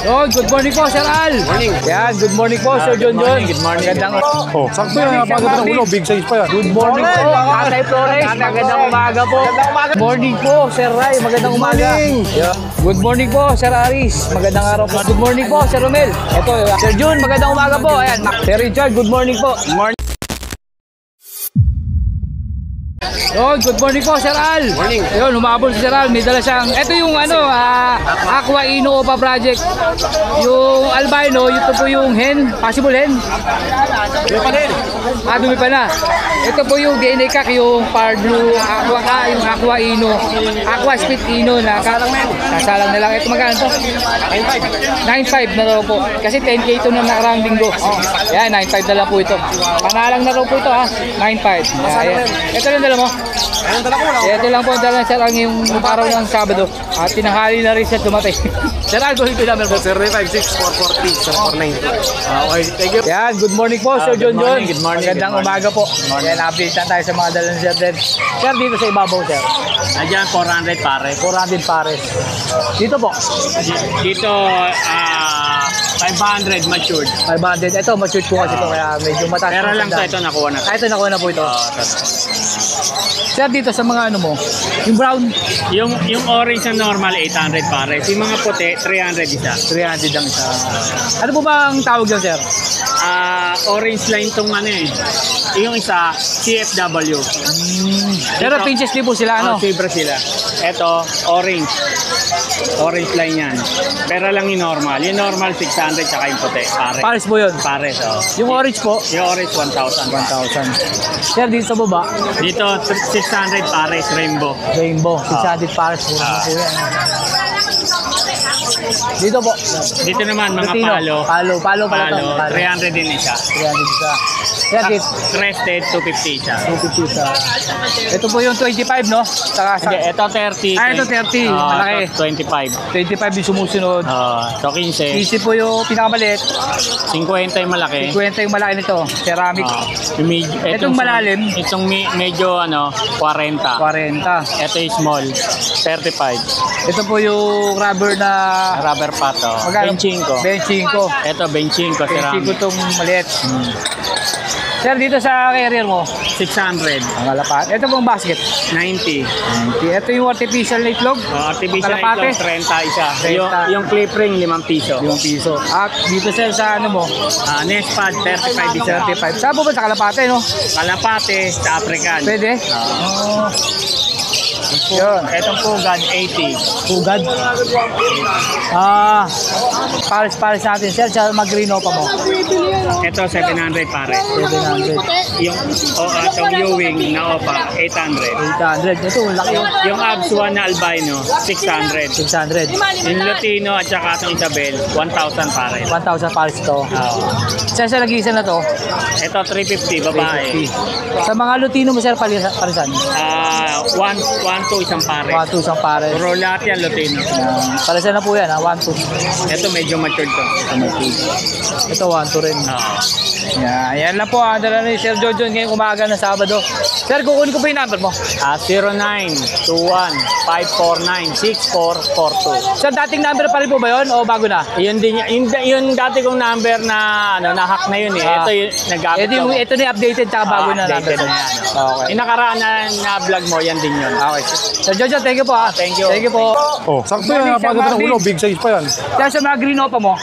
Oh, good morning po, Sir Al. Morning. Yan, good morning po, Sir John John. Good morning. Magandang Oh, sakto yan. Napagod ng ulo. Big size pa yan. good morning po, Tatay Flores. Magandang umaga po. Morning po, Sir Ray. Magandang umaga. Yeah. Good morning po, Sir Aris. Magandang araw po. Good morning po, Sir Romel. Ito, Sir Jun. Magandang umaga po. Ayan, Sir Richard. Good morning po. Morning. Oh, good morning po, Sir Al. Morning. Ayun, humabol si Sir Al. May dala siyang, ito yung Aqua Ino Opa Project. Yung albino, ito po yung hen, possible hen. Dumi pa na. Ito po yung DNA Kak, yung Par Blue Aqua, yung Aqua Ino. Aqua Spit Ino na kasalang na lang. Ito magkano to? 9.5 na raw po. Kasi 10K ito na nakaraang linggo. Yan, 9.5 na lang po ito. Panalang na raw po ito ha. 9.5. Ayan. Ito lang dala mo. Ito lang po ang dala sa lang yung araw ng Sabado. At tinanghali na rin siya tumatay. Sir Al, go ito number po. 056-440-749. Okay, thank you. Yan, good morning po, Sir John John. Good morning. Magandang umaga po. Yan, update na tayo sa mga dalang Sir Den. Sir, dito sa ibabaw, Sir. Ayan, 400 pares. 400 pares. Dito po. Dito, 500 matured. 500. Ito, matured po kasi ito. Kaya medyo mataas. Pero lang to, ito nakuha na. Ito, nakuha na po ito. Sir, dito sa mga ano mo, yung brown, Yung orange na normal, 800 pares. Yung mga puti, 300 isa. 300 lang isa. Ano po ba ang tawag dyan, Sir? Orange line tong ano eh. Yung isa, CFW. Pero pinches din po sila, ano? Zebra sila. Ito, orange. Orange line yan. Pero lang yung normal. Yung normal, 600, tsaka yung puti. Pares. Pares po yun. Pares, oh. Yung orange po, Yung orange, 1,000. 1,000. Sir, dito sa baba, Dito, 600 pares, rainbow. rainbow, 600 pares. Puro na po yan. Dito po, Dito naman, mga Lutino. palo. Palo pala to. Palo, 300 din isa. 300 isa. Sir, dito, Crested, 250 isa. 250 isa. Ito po yung 25, no? Saka sa, Hindi, ito 30. ito 30. Malaki. Ito 25. 25 yung sumusunod. Ito 15. Easy po yung pinakamaliit. 50 yung malaki. 50 yung malaki nito. Ceramic. Yung medyo, Itong malalim? Itong medyo 40. 40. Ito yung small, 35. Ito po yung rubber na Rubber pato. magkano? 25. 25. Ito 25 25 ceramic. itong maliit. Sir, dito sa carrier mo, 600. ang kalapat. Ito pong basket. 90. Ito yung artificial na itlog. Artificial Kalapate. itlog, 30 isa. 30. Yung clip ring, 5 piso. 5 piso. At dito sir sa ano mo, Nest pad, 35 isa. 35. Saan po ba sa Kalapate, no? Kalapate sa African. Pwede? Oh. Yun. Itong pugad, 80. Pugad. Pares natin. Sir, sa Magrino pa mo. Ito, 700 pare. 700. Yung itong Ewing na opa, 800. 800. Ito, laki yun. Yung Abswan na albino, 600. 600. Yung Lutino at saka itong Isabel, 1,000 pare. 1,000 pares to. Sir, sa lagi-isa na to, Ito, 350, babae. 350. Sa mga Lutino mo, sir, parisan. 1,2 isang pare. 1,200 isang pares. Puro lahat yan, Lutino. Parisan na po yan, 1,200. Ito, medyo matured to. Ito, 1,200 rin. Yan lang po. Dala ni Sir Jojo ngayong umaga ng Sabado. Sir, kukunin ko po yung number mo. 0921-549-6442. Sir, dating number pa rin po ba yun o bago na? Yun din yung dati kong number na na-hack na yun eh. Ito yung nag-update ako. Ito na yung updated tsaka bago na number. updated na yan. Okay. Yung nakaraan na vlog mo, yan din yun. Okay. Sir Jojo, thank you po ha. Thank you. Thank you po. Oh, sakto Morning, yan. Napagod Sir ng ulo. Marvin. Big size pa yan. Sir, sa mga green opa mo,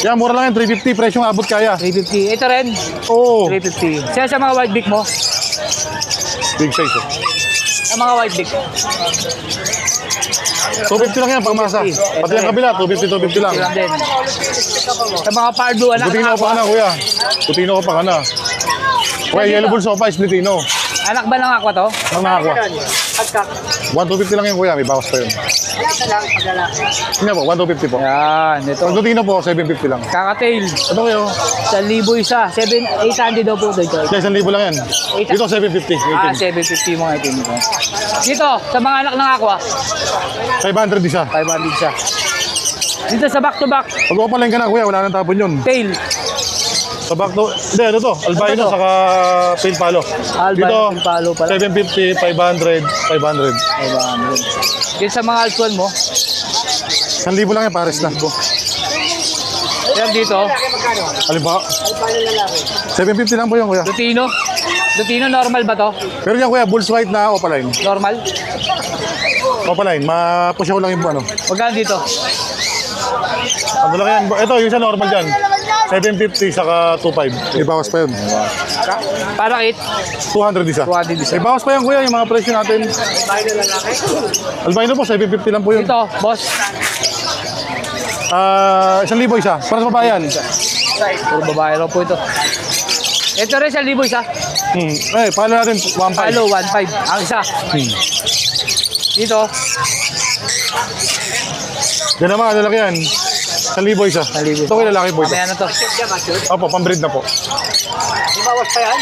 Yan, mura lang yan. 350. Presyong abot kaya. 350. Ito rin, Oo. 350. Sir, sa mga white beak mo, Big size. Oh. sa mga white beak, 250 lang yan, pangmasa. Pati ang kabila, 250 lang. lang din. Sa mga pardo, anak Lutino ng ka pa ka na, aqua. kuya. Lutino ka pa ka na. Kuya, yellow bull sofa is Lutino. Anak ba ng aqua to? Ang nakakuha. 1,250 lang yan, kuya. May bawas pa yun. Hindi po, 1,250 po. Yan, ito. Ang Lutino po, 750 lang. Kakatail. Ito kayo. 1,000 isa. 800 daw po dito. Kaya 1,000 lang yan. Dito, 750. 750 mga itim ko. Dito, sa mga anak ng aqua, 500 isa. 500 siya. Dito sa back to back, Pag-upalan ka na, kuya. Wala nang tapon yun. tail. Sa back to, hindi, ano to? Albino, Ano to? saka pale palo. Albino, Dito, pale palo pala. 750, 500, 500. 500. Dito sa mga altuan mo, 1,000 lang yan, pares na. Yan dito. Alin ba? 750 lang po yun, kuya. Lutino. Lutino, normal ba to? Pero yan, kuya, Bulls White na Opaline. Normal? Opaline, mapusyaw lang yung ano. Magkano dito? Ano lang yan? Ito, yung isa normal dyan. 750 saka 2.5. Ibawas pa yun. Para kit? 200 isa. 200 isa. Ibawas pa yan, kuya, yung mga presyo natin. Albino po, 750 lang po yun. Dito, boss. 1,000 isa. Para sa babayan. Puro babae raw po ito. Ito rin 1,000 isa. Palo natin, 1.5. Palo, 1.5. Ang isa. Dito, Yan naman, ano lang yan. 1,000 isa. 1,000. Ito kay lalaki po ito. mamaya na to. Opo, pambreed na po. Ibawas pa yan?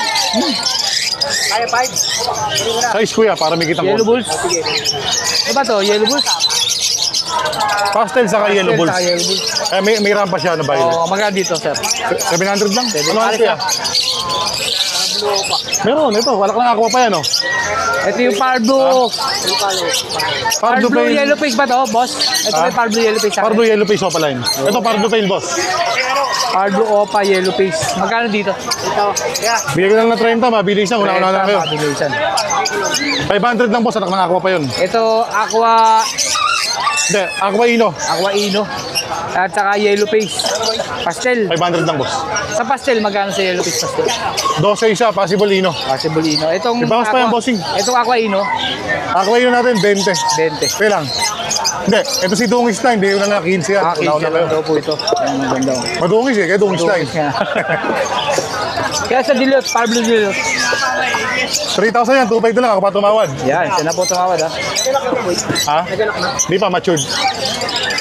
Kaya 5. Size kuya, para may kitang Yellow ko. Bulls. Ano ba to? Yellow Bulls? Pastel saka yellow bulls. Saka Yellow Bulls. May rampa siya na bayo. Oh, magkano dito, sir? 700 lang. Ano Pares kuya? Meron, ito. Wala ka lang ako pa yan, oh. Ito yung Pardo. Pardo Pardo Pale. Yellow Face ba to, boss? Ito Ah? yung Pardo Yellow Face. Pardo Yellow Face Opaline. Ito Pardo Pale, boss. Pardo Opa Yellow Face. Magkano dito? Bigyan ko lang na 30, mabilis na. Una lang kayo. Mabilisan. 500 lang, boss. Anak ng aqua pa yun. Ito, Aqua Hindi, aqua ino. Ino. At saka Yellow Face. Pastel. 500 lang, boss. Sa pastel, magkano sa Yellow Face pastel? 12 isa, possible ino. Possible Ino. Itong Ibawas pa yan, bossing. Itong Aqua Ino, Aqua ino natin, 20. 20. Okay lang. Hindi, ito si Dungis na, hindi na 15 yan. Ah, Una Kinsya kayo. lang daw po ito. Ang maganda. Madungis eh, kaya Dungis na eh. Kaya sa Dilute, Pablo Dilute. 3,000 yan, 2,500 na lang, ako pa tumawad. Yan, siya na po tumawad ha. Ha? Di pa, matured.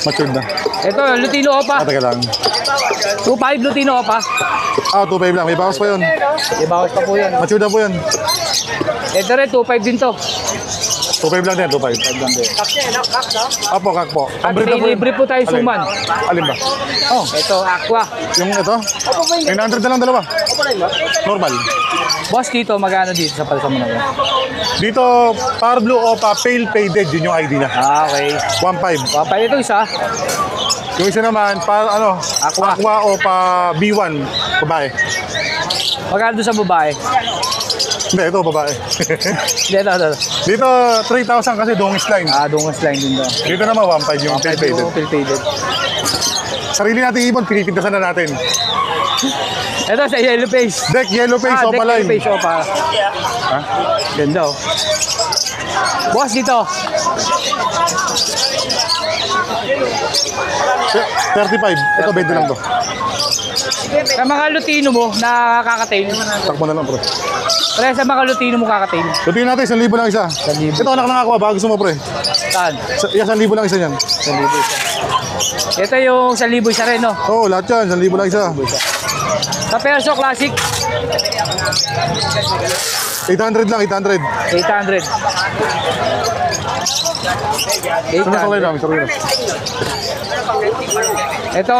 Matured na. Ito, Lutino Opa. Taga lang. 2.5 Lutino Opa. 2,500 lang, may bawas pa yun. Ibawas pa po yan. Matured na po yun. Ito rin, 2.5 din to. 2,500 lang din, 2,500. Apo, kak po. At Pambreed may na po yun. libre po tayo Alin? suman. Alin ba? Oh, ito, Aqua. Yung ito? 900 na lang dalawa. Normal. Boss dito, magkano dito sa palsa mo na yan? Dito, Power Blue Opa, Pale Faded, yun yung ID na. Ah, okay. 1.5. Papa, ito isa. Yung isa naman, Aqua. Aqua Opa B1, babae. Magkano doon sa babae? Hindi, ito babae. Dito. Dito, 3,000 kasi dungis line. Ah, dungas line din daw. Dito naman, 1.5 yung Pale Faded. Faded. Sarili natin ibon, pinipintasan na natin. Ito sa Yellow Face. Deck, Yellow Face, Deck Opa Yellow line. Face, Opa. Ha? Ganda oh. Boss dito. 35. Ito, 20 lang to. Sa mga Lutino mo na kakatail. Takbo na lang, bro. Pre, sa mga Lutino mo kakatail. Lutuin natin, 1,000 lang isa. 1,000. Ito, anak ng aqua, bago gusto mo, pre. Saan? 1,000 lang isa niyan. 1,000 isa. Ito yung 1,000 isa rin, no? Oo, lahat yan, 1,000 lang isa. Sa Perso Classic, 800 lang, 800. 800. Ano sa namin, sarili na. Ito,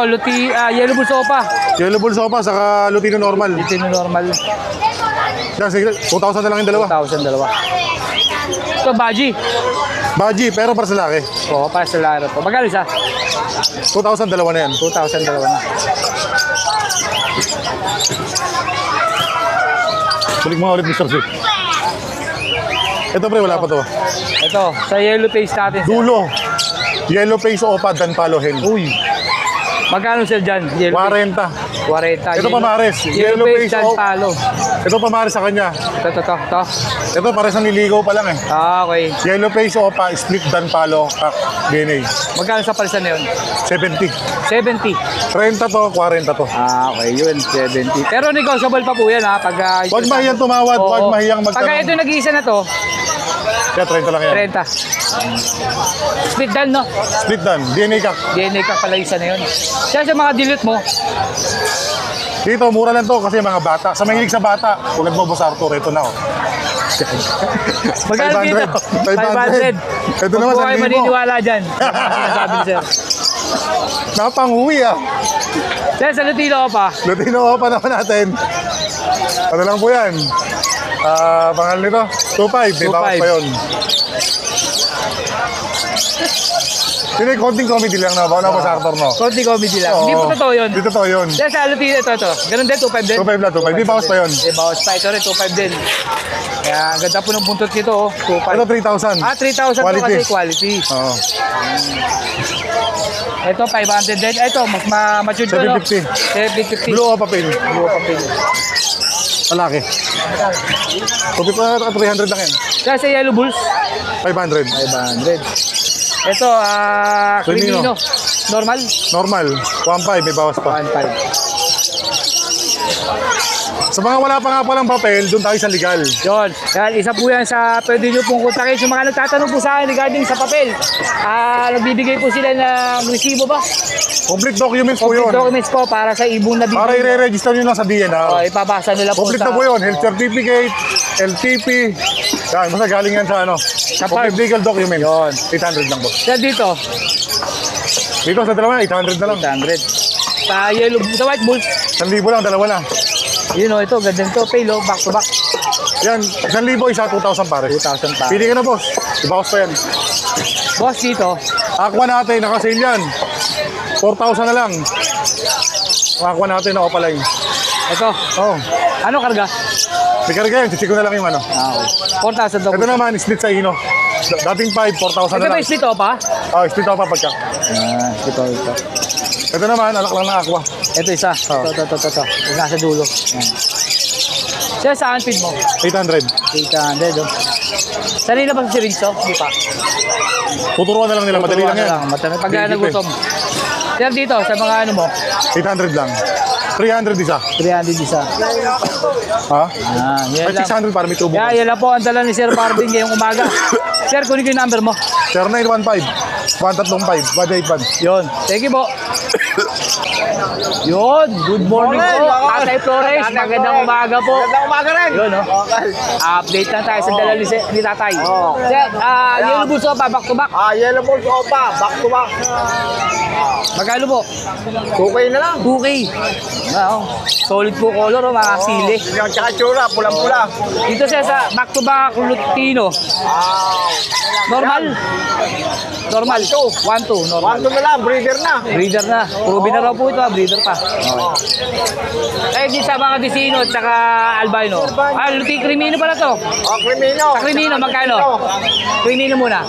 Yellow Bulls Opa. Yellow Bulls Opa, saka Lutino normal. Lutino normal. Yan, sige, 2,000 na lang yung dalawa. 2,000 dalawa. Ito, Baji. Baji, pero para sa laki. Oo, para sa laro to. Magkano isa? 2,000 dalawa na yan. 2,000 dalawa na. Balik mo nga ulit, Mr. Sweet. Ito, pre, wala pa to. Ito, sa Yellow Face natin. sir. Dulo. Yellow Face Opa, Dan Palo Hen. Uy. Magkano sir dyan? Yellow Face? 40. 40. Ito, Pamares. Yellow Face Face, Dan oh. Palo. Ito, Pamares sa kanya. Ito. Ito, pares ang niligaw pa lang eh. Ah, okay. Yellow Face Opa, Split Dan Palo, Kak, DNA. Magkano sa palisan na yun? 70. 70. 30 to, 40 to. Ah, okay. Yun, 70. Pero negotiable pa po yan ha. Pag, Huwag mahiyang tumawad, Oo. huwag mahiyang Pag ito magtanong. nag-iisa na to, Kaya 30 lang yan. 30. Split dan, no? Split Dan, DNA Kak. DNA ka pala isa na yun. Kaya sa mga dilute mo, Dito, mura lang to kasi mga bata. Sa mahilig sa bata, tulad mo, Boss Arthur, ito na oh. magkano dito? 500. Ito naman, Huwag po kayo 1,000. maniniwala dyan. Sabi ni sir. Napanguwi ah. Sir, sa Lutino pa. Lutino Opa naman natin. Ano lang po yan? Pangalan nito? 2.5. May bawas 2.5. pa yun. Yun ay konting comedy lang na ba? Wala pa sa actor, no? Konti comedy lang. Hindi po totoo yun. Hindi totoo yun. Yan sa Lutino, ito. Ganun din, 2.5 din. 2.5 lang, 2.5. Di bawas pa yun. Bawas pa. Ito rin, 2.5 din. Kaya ang ganda po ng buntot nito, oh. 2.5. Ito 3,000. 3,000 po Quality. kasi quality. Oo. Ito, 500 din. Ito, mas ma-mature to, no? 750. 750. Blue o papel? Blue papel. Malaki. 300 lang yan. Kaya sa Yellow Bulls, 500. 500. Ito, Crimino. Normal? Normal. 1.5. May bawas pa. 1.5. Sa mga wala pa nga palang papel, doon tayo sa legal. Yun. Yan, isa po yan sa pwede nyo pong kontakin. Yung mga nagtatanong po sa akin regarding sa papel, nagbibigay po sila ng resibo ba? Complete documents po Complete yun. documents po para sa ibong na Para i-re-register nyo lang sa DNR. ipabasa nila po Complete sa... na po yun. Health certificate, LTP. Yan, basta galing yan sa ano. Complete legal document. Yun. 800 lang po. Yan dito, Dito sa dalawa, 800 na lang. 800. Sa White Bulls, 1,000 lang, dalawa na. yun o, ito, gandang to, pay back to back. Yan, 1,000 isa, 2,000 pare. 2,000 pa. Pili ka na boss. Ibawas pa yan. Boss dito, Aqua natin, nakasale yan. 4,000 na lang. Aqua natin na opaline. ito, Oh, ano karga? may karga yan. Chichiko na lang yung ano. Okay. 4,000 daw. Ito naman, split sa ino. Dating 5, 4,000 Ito na ba lang. yung split pa? Oh, split ako pa pagka. Ito. Ito naman, alak lang ng aqua. Ito isa. Oh. Ito. Yung nasa dulo. Yan. Siya saan feed mo? 800. 800 oh. Sanay na ba si Rinso? Hindi pa. Tuturuan na lang nila, madali lang yan. Madali. Pag Higit nagutom. Sir dito, sa mga ano mo? 800 lang. 300 isa. 300 isa. Ha? Yan Ay, lang. 600 para may tubo. Yan lang po ang dala ni Sir Marvin ngayong umaga. Sir, kunin ko yung number mo. 0915 135 181. Yun. Thank you po. Yun. Good morning po. Tatay Flores. Magandang umaga po. Magandang umaga rin. Yun, no? Okay. Update lang tayo sa dala ni Tatay. Oo. Sir, Yellow Bulls pa, back to back. Yellow Bulls Opa, back to back. Magkano po? 2K na lang. 2K. Solid po color, mga sili. Yung tsaka tsura, pulang-pula. Dito siya sa back to back Lutino. Normal. Normal. 1-2. Normal. 1-2 na lang, breeder na. Breeder na. Proven na raw po ito, breeder pa. Okay. Di sa mga Disino at saka Albino. Crimino pala to. Crimino. Sa Crimino, magkano? Crimino muna.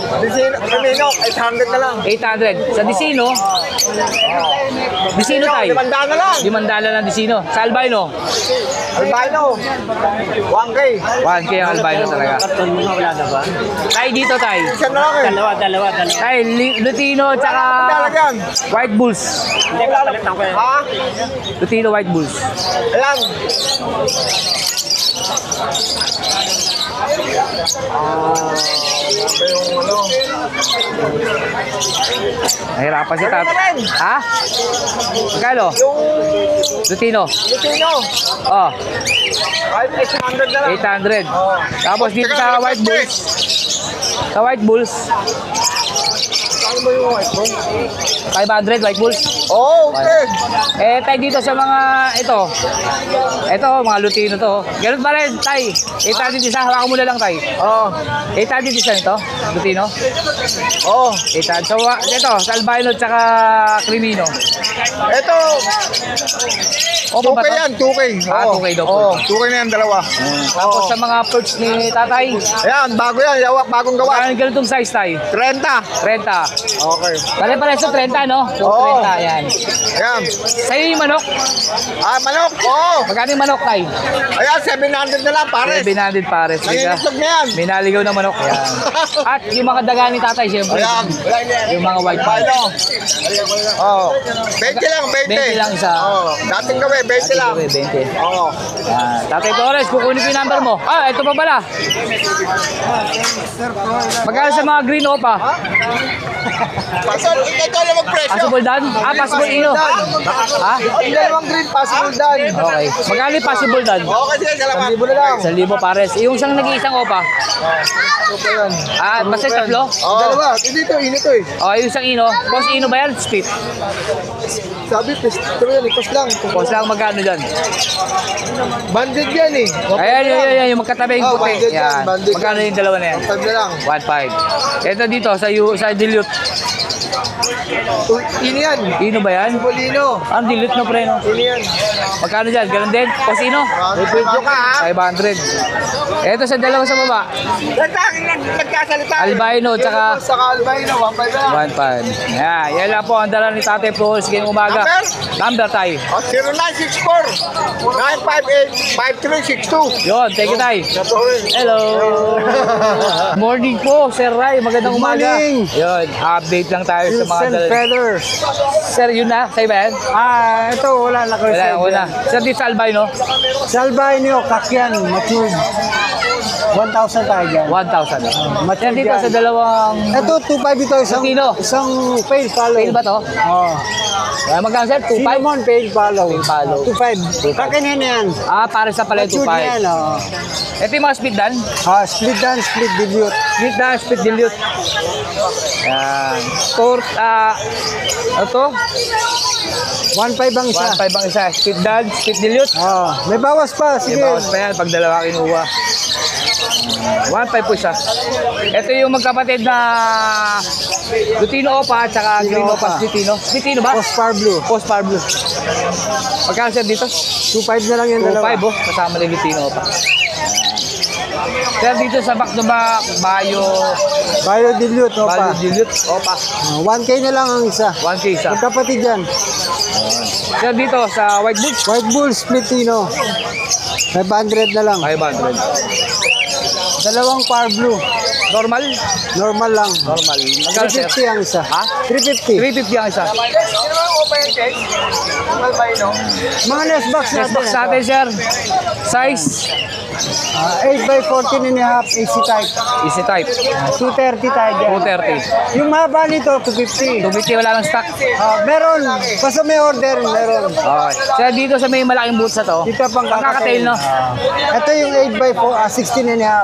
Crimino, 800 na lang. 800. Sa Disino tayo. 500 na lang. 500 ng Disino. Sa Albino, Albino, 1K. 1K ang Albino talaga. Tayo dito tayo. Isa na lang eh. Dalawa. Tayo, Lutino at saka Talagang. White Bulls. Ha? Lutino White Bulls. Ayan. Nahirapan si Tat. Ha? Magkano? Yung Lutino. Lutino, Oh, 800 na lang. 800. Tapos dito sa White Bulls. Sa White Bulls, Saan mo yung white ball? 500 White Bulls. Oh, okay. Tayo dito sa mga ito. Ito, mga Lutino to. Ganun pa rin, tay. 800 isa. Hawakan mo na lang, tay. Oh, 800 isa nito, Lutino. oh. 800. So, ito, sa Albino at saka Crimino. Ito, Opo ba 2K to? yan, 2K. 2K daw po. Oh, 2K na yan, dalawa. Tapos sa mga perch ni tatay, Ayan, bago yan, yawak, bagong gawa. kaya ganitong size tayo. 30. 30. Okay. Pare-pares sa 30, no? So, Oo. 30, yan. Ayan. Sa'yo yung manok. Manok, oh. Magkano yung manok, tay? Ayan, 700 na lang, pares. 700 pares. Diga. Nangingitlog na yan. May naligaw na manok. Yan. At yung mga daga ni tatay, siyempre. Ayan. Yung mga white man. Ano? Oh. 20 lang, 20. 20 lang isa. Oh. Dating gawin, 20 lang. 20. Oo. Yan. Tatay Flores, kukunin ko yung number mo. Ito pa pala. Magkano sa mga green opa? Ito na mag-presyo. Possible dan? Possible ino. Ha? Ang dalawang green, possible dan. Okay. Magkano yung possible dan? Okay, sige, salamat. 1,000 na lang. 1,000 pares. Yung isang nag-iisang opa? Basta tatlo? Dalawa. Dito, ino to eh. Okay, yung isang ino. Boss, ino ba yan? Split. Sabi, ito yan, ipos lang. Boss lang magkano dyan? Banded yan eh. Ayan, yung magkatabi yung Oh, puti. banded yan, Yan. banded Magkano yan. yung dalawa na yan? 5 na lang. 1.5. Ito dito, sa dilute. Ino yan. Ino ba yan? Polino. Ang dilute no, pre, no? Ino yan. Magkano dyan? Ganun din? Boss, ino? May video ka ha. 500. Ito sa dalawa sa baba. Nagkasalita. Albino, tsaka Saka albino, 1,500 na lang. 1.5. Yan lang po ang dala ni Tate Flores ngayong umaga. Number tayo. 0964-958-5362. Yun, thank you, Tay. Hello. Morning po, Sir Ray. Magandang umaga. morning. Yun, update lang tayo sa mga dala. Feathers. Sir, yun na. Sa'yo ba yan? Ito, wala na ko. Wala, wala. Sir, dito sa Albino? Sa albino, kakyan, matured. 1,000 tayo dyan. 1,000. Mature Sir, dito yan. sa dalawang... Ito, 2,500 ito. Latino. Isang pale follow. Fail ba to? Oo. Magkano, Sir? 2.5? Cinnamon, pale follow. Pale follow. 2,500. Kakin yan. Para sa pala Matured yan, 2.5. oo. Ito yung mga speed dan? Split dan, split dilute. Speed dan, speed dilute. Yan. Ito? 1,500 ang isa. 1.5 ang isa. Speed dan, speed dilute. May bawas pa. Sige. Sige. Bawas pa yan pag dalawa kinuha. 1.5 po siya. Ito yung magkapatid na Lutino Opa at saka Green Opa Splitino. Splitino ba? Postpar blue. Postpar blue. Magkano sir dito? 2,500 na lang yung dalawa. 2.5 oh. Kasama na yung Lutino Opa. Sir dito sa back to back, Bio dilute, opa. Dilute Opa. 1K na lang ang isa. 1K isa. Magkapatid yan. Sir dito sa White Bulls, White Bull Splitino. 500 na lang. 500. Dalawang par blue. Normal? Normal lang. Normal. Magkano sir? 350 ang isa. Ha? 350. 350 ang isa. Mga nest box natin. Next box natin sir. Size? 8x14 and a half AC type. Easy type. 230 tayo dyan. 230. Yung mahaba nito, 250. 250 wala lang stock. Meron. Basta may order, meron. Okay. Sir, dito sa may malaking boots na to, Dito pang kakatail, no? Ito yung 8x4, 16 and a half.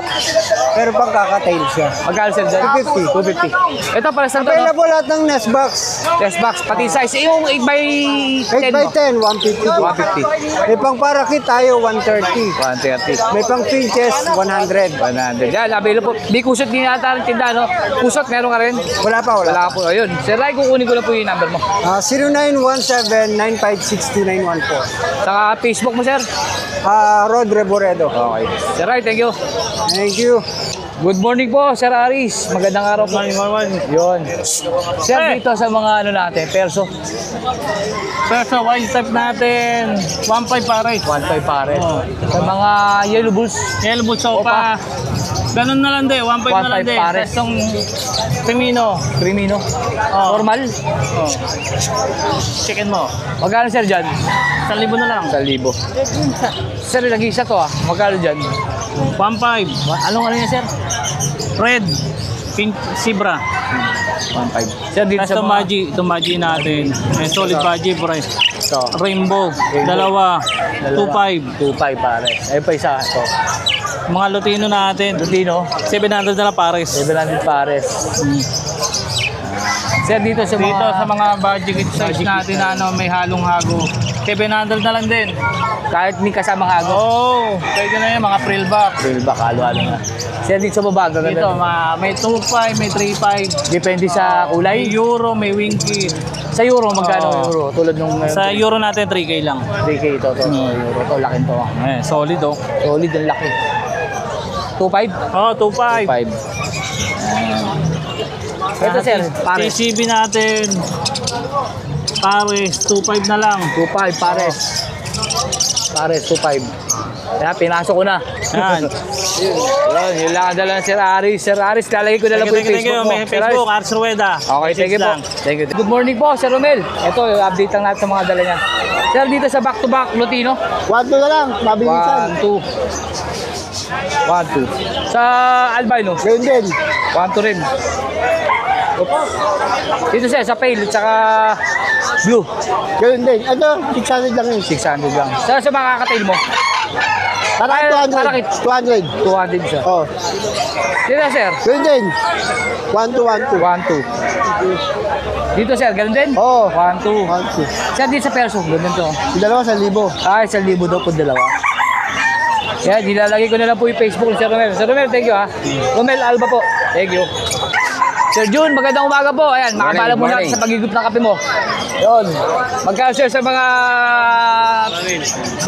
Pero pang kakatail siya. Magkano sir dyan? 250. 250. Ito para sa to, no? Available lahat ng nest box. Test box, pati size. Yung 8x10 mo? 8x10, 150. 150. May pang parakit tayo, 130. 130. May pang pinches, 100. 100. Yan, available po. Di kusot din yata ang tinda, no? Kusot, meron ka rin? Wala pa, wala. Wala po. Ayun. Sir Ray, kukunin ko lang po yung number mo. 0917-956-2914. Saka Facebook mo, sir. Rod Reboredo. Okay. Sir Ray, thank you. Thank you. Good morning po, Sir Aris. Magandang araw po. Yun. Sir, dito sa mga ano natin, perso. Perso, white type natin, 1.5 pares. 1.5 pare. Sa mga yellow bulls, Yellow Boots Opa. Ganun na lang din, 1.5 na lang 1.5 din. pares. Testong Femino. Crimino. Oh. Normal. Oh. Chicken mo. Magkano sir dyan? 1,000 na lang. 1,000. Sir, nag-isa to ah. Magkano dyan? 1.5. Anong ano niya sir? Red. Pink Zebra. 1.5. Sir, dito sa Custom mga... Baji. Itong Baji natin. May solid Baji, pre. Ito. Rainbow. Dalawa. 2.5. 2.5 pare. Ayun pa isa. Ito. Mga Lutino natin. Lutino. 700 na lang pares. 700 pares. Sir, dito sa mga... Dito sa mga budget size natin na ano, may halong hago. 700 na lang din. Kahit may kasamang hago. Oh, pwede na yan, mga frill box. Real ba? Halo-halo na. Sir, dito sa baba. Dito, Gaganda. may 2.5, may 3.5. Depende sa May kulay. euro, may winky. Sa euro, magkano Oo. euro? Tulad nung... Sa euro natin, 3K lang. 3K ito. Euro to. Laki to. Solid oh. Solid ang laki. 2.5? Oh, 2.5. 2.5. Ito sir, pares. TCB natin. Pares, 2.5 na lang. 2.5 pares. Pares, 2.5. Kaya pinasok ko na. Yan. Yun lang ang dala ng Sir Aris. Sir Aris, lalagay ko na lang po yung Thank you, Facebook mo. may Facebook, Ars Rueda. Okay, thank you po. Lang. Thank you. Good morning po, Sir Romel. Ito, update lang natin sa mga dala niya. Sir, dito sa back-to-back Lutino. 1-2 na lang. Mabilisan. 1, 2. Sa Albino. Gawin din. 1, 2 rin. Dito sir, sa pale, tsaka blue. Ganun din. Ito, 600 lang yun. 600 lang. Sa mga kakatail mo? Para 200. 200. 200 siya. Oh. Dito sir, Ganun din. 1 to 1 to. 1, 2. Dito sir, ganun din? Oo. 1, 2. 1 to. Sir, dito sa perso, ganun to. Yung dalawa, 1,000. Ay, 1,000 daw po dalawa. Yan, nilalagay ko na lang po yung Facebook ni Sir Romel. Sir Romel, thank you ha. Romel Alba po. Thank you. Sir Jun, magandang umaga po. Ayan, makapala muna sa pagigup ng kape mo. Yun. Magkano sir sa mga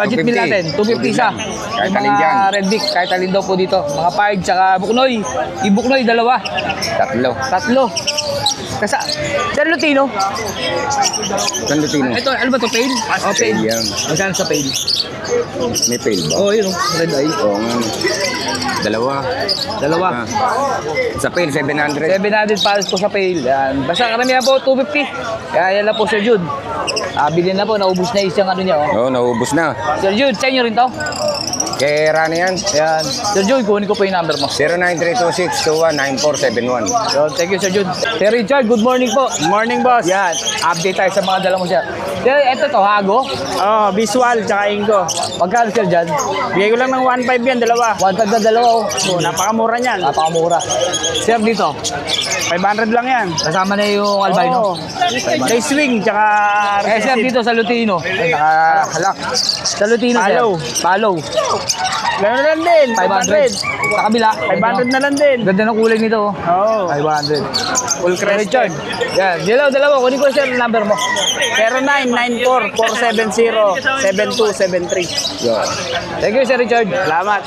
budget meal natin? 250 isa. Kahit Yung alin mga dyan. Red Dick, kahit alin daw po dito. Mga paig, tsaka buknoy. Ibuknoy, dalawa. Tatlo. Kasa, Sir Lutino. San Lutino. Ito, ano ba ito? Pail? Oh, pail. yan. Magkano sa pail? May fail ba? Oh, yun. Red eye. Oo nga. Dalawa. Dalawa. Sa fail, 700. 700 pares po sa pail. Yan. Basta karamihan po, 250. Kaya yan lang po, Sir Jude. Bilhin na po, naubos na isang ano niya. Oh. Oo, naubos na. Sir Jude, sa inyo rin to? Kay Rani yan. Yan. Sir Jude, kunin ko po yung number mo. 09326219471. So, thank you, Sir Jude. Sir Richard, good morning po. Morning, boss. Yan, update tayo sa mga dala mo, Sir. Sir, eto to, Hago. Oh, visual, tsaka Ingo. Magkano, Sir, dyan? Bigay ko lang ng 1.5 yan, dalawa. 1 na dalawa, oh. Oh, napakamura niyan. Napakamura. Sir, dito, 500 lang yan. kasama na yung albino. Kay swing, tsaka Sir, dito sa Lutino. Ay, nakahalak. Sa Lutino, Palaw. Sir. Palaw. Gano'n lang din. 500. Sa kabila. 500 na lang din. Ganda ng kulay nito, oh. Oo. 500. Full Sir Richard. Yan. Dalawa. Kunin ko, Sir, yung number mo. 0994-470-7273. Thank you, Sir Richard. Salamat.